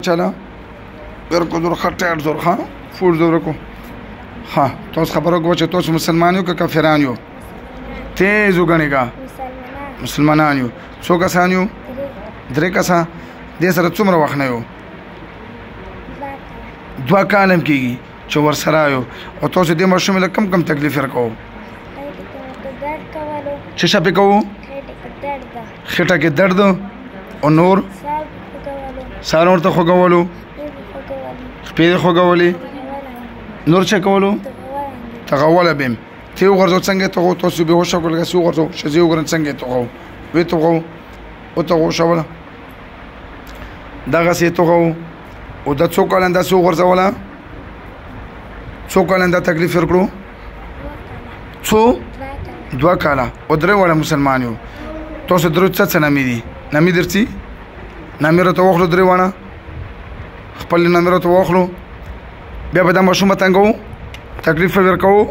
چلا ورکو زور خټه زور ها فور زور کو ها تاسو خبرو کو چې تاسو مسلمان یو که کافران یو تیز وګڼئ مسلمانان یو څو کسان یو درې کسان دې سره څومره وخت نه یو 2 کال هم کېږي چې ورسره یو او تاسو دې ماشوم له کم تکلیف ورکوو چې څه پې کوو خټه کې درد او نور سار ورته خوږولو شپې خوږولې نور څه کولو تغوله بهم ته وګورځو څنګه ته تاسو به هوښه کولګه سو وګورځو چې زه وګورم څنګه ته وې ته او ته وښوله دغه سي ته او د څو کالنده سو وګورځوله څو کالنده تکلیف ورکړو څو 2 کاله او درې وړه مسلمان یو تاسو درو څه نامې دي نامې درتي نامې راته واخلو درې وړه خپل نامې راته واخلو بیا به دا ماشوم تنګو تکلیف ورکوو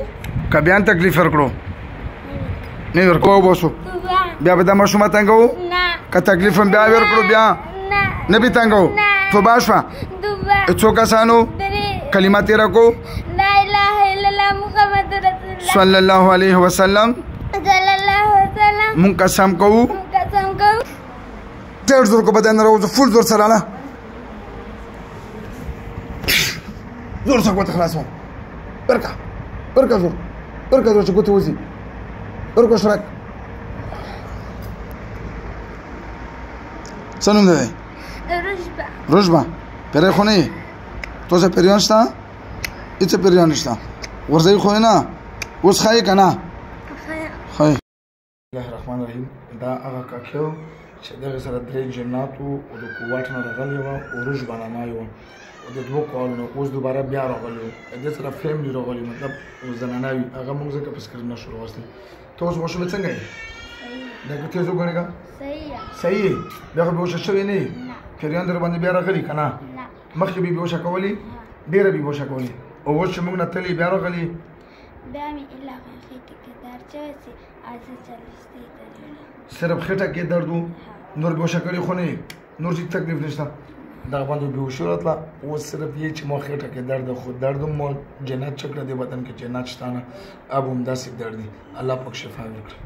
که بیان تکلیف ورکړو نه ورکوو باسو بیا به دا ماشوم تنګو که تکلیف هم بیا ورکړو بیا نه به تنګو توبه شوه څو کسانو کلمه تیره کو لا اله الا الله محمد رسول الله صلی الله علیه وسلم مونږ قسم کوو ډېر زور کو بدن راوځو فول زور سره نه زور څنګه ته خلاصو برکه زور چې ګوتې وځي برکه شرک څه نوم دی رشبه پرې خو نه تاسو پریان شته هیڅ پریان نشته ورځي خو نه اوس خای کنه خای الله الرحمن الرحیم دا هغه کاکیو چې دغه سره درې جناتو او د قوت نه راغلی و او رشبه نامه یو د 2 کالونو اوس دوباره بیا راغلی د سره فیملی راغلی مطلب زنانه وي هغه موږ ځکه په سکرین نه شروع واستي تاسو ماشوم څنګه یې دا کته زو غړګه صحیح دا به وشه شوی نه پریان در باندې بیا راغلی کنه مخکې به وشه کولی ډیره به وشه کولی او اوس چې موږ نه تلی بیا راغلی بیا مې الا خېټه کې درد چې اځه چلسته صرف خېټه کې درد نور به وشه کولی خو نه نور هیڅ تکلیف نشته دا باندې به وشورتله او صرف یې چې مو خېټه کې درد خو درد مو جنت چکر دی بدن کې جنت شتانه اب هم داسې درد دی الله پاک شفا ورکړي